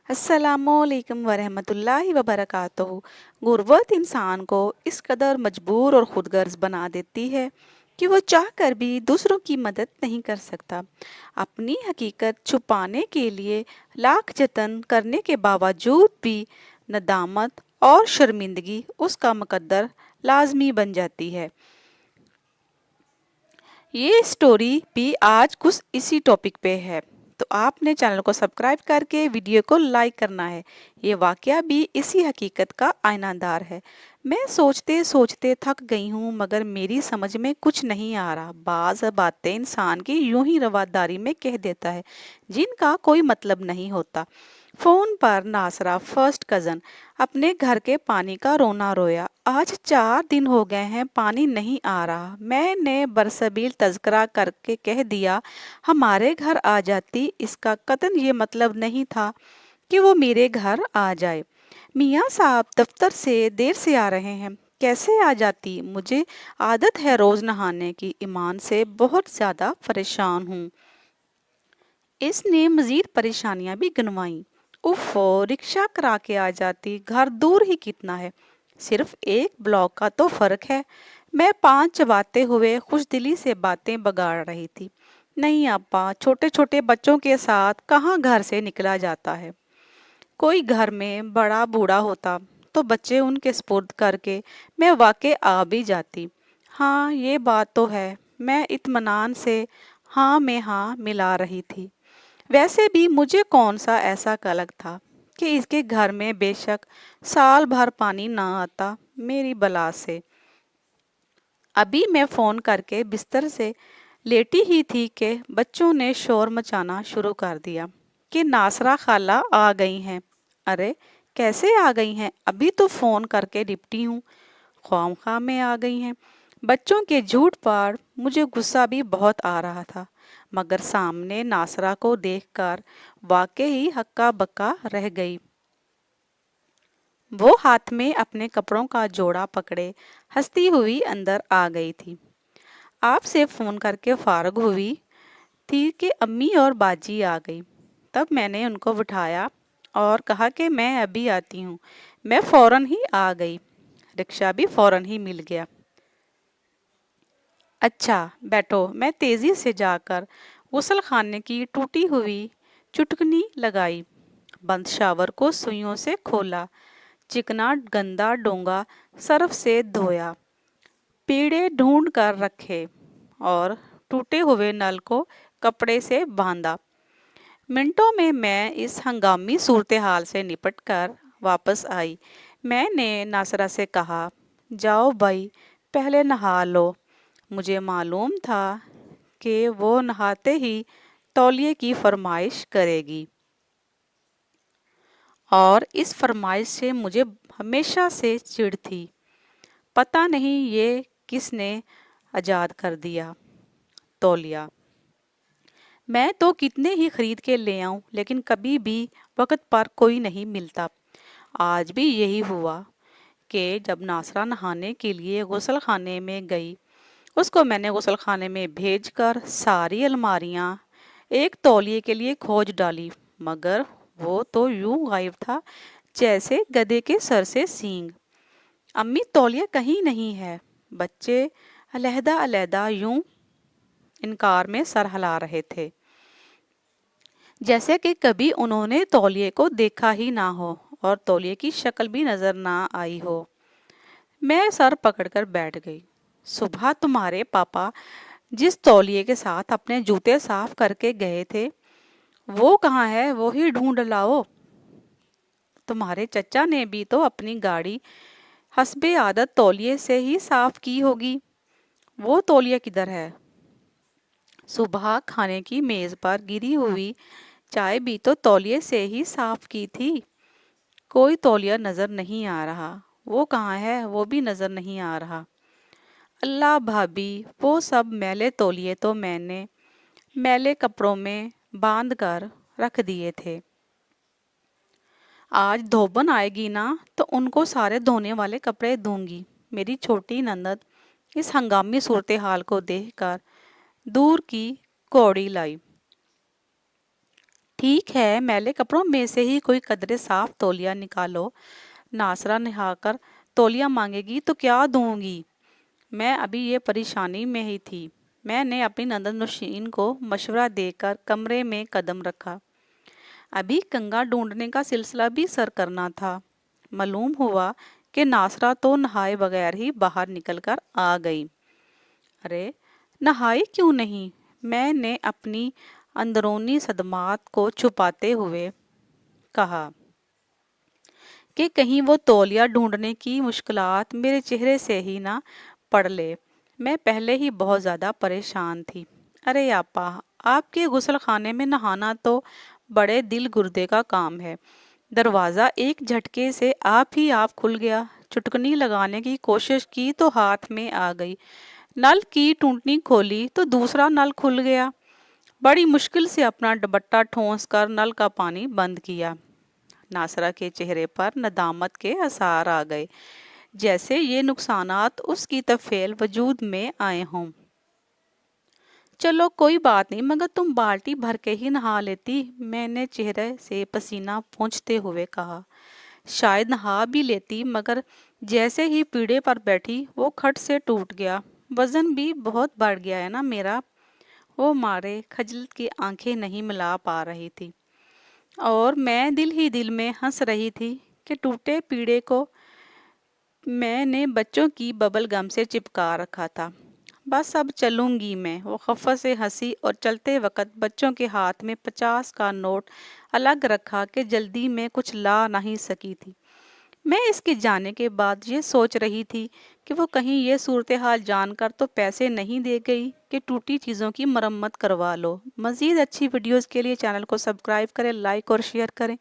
अस्सलामुअलैकुम वरहमतुल्लाहि वबरकातुहू। गुर्बत इंसान को इस कदर मजबूर और खुदगर्ज बना देती है कि वो चाह कर भी दूसरों की मदद नहीं कर सकता। अपनी हकीकत छुपाने के लिए लाख जतन करने के बावजूद भी नदामत और शर्मिंदगी उसका मुकद्दर लाजमी बन जाती है। ये स्टोरी भी आज कुछ इसी टॉपिक पे है, तो आपने चैनल को सब्सक्राइब करके वीडियो को लाइक करना है। ये वाकया भी इसी हकीकत का आईनादार है। मैं सोचते सोचते थक गई हूँ, मगर मेरी समझ में कुछ नहीं आ रहा। बाज़ बातें इंसान की यूं ही रवादारी में कह देता है, जिनका कोई मतलब नहीं होता। फोन पर नासरा फर्स्ट कजन अपने घर के पानी का रोना रोया। आज 4 दिन हो गए हैं, पानी नहीं आ रहा। मैंने बरसबील तज़किरा करके कह दिया, हमारे घर आ जाती। इसका कतन ये मतलब नहीं था कि वो मेरे घर आ जाए। मियाँ साहब दफ्तर से देर से आ रहे हैं, कैसे आ जाती। मुझे आदत है रोज नहाने की। ईमान से बहुत ज्यादा परेशान हूँ। इसने मजीद परेशानियां भी गिनवाईं। उफ़ो, रिक्शा करा के आ जाती। घर दूर ही कितना है, सिर्फ एक ब्लॉक का तो फर्क है। मैं पान चबाते हुए खुशदिली से बातें बगाड़ रही थी। नहीं अप्पा, छोटे छोटे बच्चों के साथ कहाँ घर से निकला जाता है। कोई घर में बड़ा बूढ़ा होता तो बच्चे उनके स्पुर्द करके मैं वाकई आ भी जाती। हाँ, ये बात तो है। मैं इत्मीनान से हाँ में हाँ मिला रही थी। वैसे भी मुझे कौन सा ऐसा कलंक था कि इसके घर में बेशक साल भर पानी ना आता। मेरी बला से अभी मैं फोन करके बिस्तर से लेटी ही थी कि बच्चों ने शोर मचाना शुरू कर दिया कि नासरा खाला आ गई हैं। अरे, कैसे आ गई हैं? अभी तो फोन करके निपटी हूँ। ख्वामखा में आ गई हैं। बच्चों के झूठ पर मुझे गुस्सा भी बहुत आ रहा था, मगर सामने नासरा को देखकर वाकई ही हक्का बक्का रह गई। वो हाथ में अपने कपड़ों का जोड़ा पकड़े हंसती हुई अंदर आ गई थी। आपसे फोन करके फारग हुई थी कि अम्मी और बाजी आ गई। तब मैंने उनको बिठाया और कहा कि मैं अभी आती हूँ। मैं फौरन ही आ गई। रिक्शा भी फौरन ही मिल गया। अच्छा, बैठो। मैं तेजी से जाकर गुसल खाने की टूटी हुई चुटकनी लगाई, बंद शावर को सुइयों से खोला, चिकना गंदा डोंगा सर्फ से धोया, पीड़े ढूंढ कर रखे और टूटे हुए नल को कपड़े से बांधा। मिनटों में मैं इस हंगामी सूरत हाल से निपट कर वापस आई। मैंने नासरा से कहा, जाओ भाई, पहले नहा लो। मुझे मालूम था कि वो नहाते ही तौलिए की फरमाइश करेगी, और इस फरमाइश से मुझे हमेशा से चिढ़ थी। पता नहीं ये किसने आजाद कर दिया तौलिया। मैं तो कितने ही खरीद के ले आऊं, लेकिन कभी भी वक्त पर कोई नहीं मिलता। आज भी यही हुआ कि जब नासरा नहाने के लिए गुसल खाने में गई, उसको मैंने गुसल खाने में भेजकर सारी अलमारियां एक तौलिए के लिए खोज डाली, मगर वो तो यूं गायब था जैसे गधे के सर से सींग। अम्मी, तौलिया कहीं नहीं है। बच्चे अलहदा अलहदा यूं इनकार में सर हिला रहे थे, जैसे कि कभी उन्होंने तौलिए को देखा ही ना हो और तौलिए की शक्ल भी नजर ना आई हो। मैं सर पकड़कर बैठ गई। सुबह तुम्हारे पापा जिस तौलिए के साथ अपने जूते साफ करके गए थे, वो कहाँ है? वो ही ढूंढ लाओ। तुम्हारे चचा ने भी तो अपनी गाड़ी हस्बे आदत तौलिए से ही साफ की होगी। वो तौलिया किधर है? सुबह खाने की मेज पर गिरी हुई चाय भी तो तौलिए से ही साफ की थी। कोई तौलिया नजर नहीं आ रहा। वो कहाँ है? वो भी नजर नहीं आ रहा। अल्लाह भाभी, वो सब मैले तौलिए तो मैंने मैले कपड़ों में बांध कर रख दिए थे। आज धोबन आएगी ना, तो उनको सारे धोने वाले कपड़े दूंगी। मेरी छोटी ननद इस हंगामी सूरत हाल को देखकर दूर की कौड़ी लाई। ठीक है, मैले कपड़ों में से ही कोई कदरे साफ तौलिया निकालो। नासरा नहाकर तौलिया मांगेगी तो क्या दूंगी। मैं अभी ये परेशानी में ही थी। मैंने अपनी नंदन नौशीन को मशवरा देकर कमरे में कदम रखा। अभी कंघा ढूंढने का सिलसिला भी सर करना था। मालूम हुआ कि नासरा तो नहाए बगैर ही बाहर निकलकर आ गई। अरे, नहाई क्यों नहीं? मैंने अपनी अंदरूनी सदमात को छुपाते हुए कहा कि कहीं वो तौलिया ढूंढने की मुश्किलात मेरे चेहरे से ही ना पड़ ले। मैं पहले ही बहुत ज़्यादा परेशान थी। अरे आपा, आपके गुसल खाने में नहाना तो बड़े दिल गुर्दे का काम है। दरवाज़ा एक झटके से आप खुल गया। चुटकनी लगाने की कोशिश की तो हाथ में आ गई। नल की टूटनी खोली तो दूसरा नल खुल गया। बड़ी मुश्किल से अपना दुपट्टा ठोंस कर नल का पानी बंद किया। नासरा के चेहरे पर नदामत के आसार आ गए, जैसे ये नुकसानात उसकी तफेल वजूद में आए हों। चलो कोई बात नहीं, मगर तुम बाल्टी भर के ही नहा लेती, मैंने चेहरे से पसीना पोंछते हुए कहा। शायद नहा भी लेती, मगर जैसे ही पीढ़े पर बैठी वो खट से टूट गया। वजन भी बहुत बढ़ गया है ना मेरा। वो मारे खजलत की आंखें नहीं मिला पा रही थी और मैं दिल ही दिल में हंस रही थी कि टूटे पीड़े को मैंने बच्चों की बबल गम से चिपका रखा था। बस अब चलूंगी मैं। वो खफ़ा से हंसी और चलते वक्त बच्चों के हाथ में 50 का नोट अलग रखा कि जल्दी में कुछ ला नहीं सकी थी। मैं इसके जाने के बाद ये सोच रही थी कि वो कहीं ये सूरत हाल जानकर तो पैसे नहीं दे गई कि टूटी चीज़ों की मरम्मत करवा लो। मज़ीद अच्छी वीडियोज़ के लिए चैनल को सब्सक्राइब करें, लाइक और शेयर करें।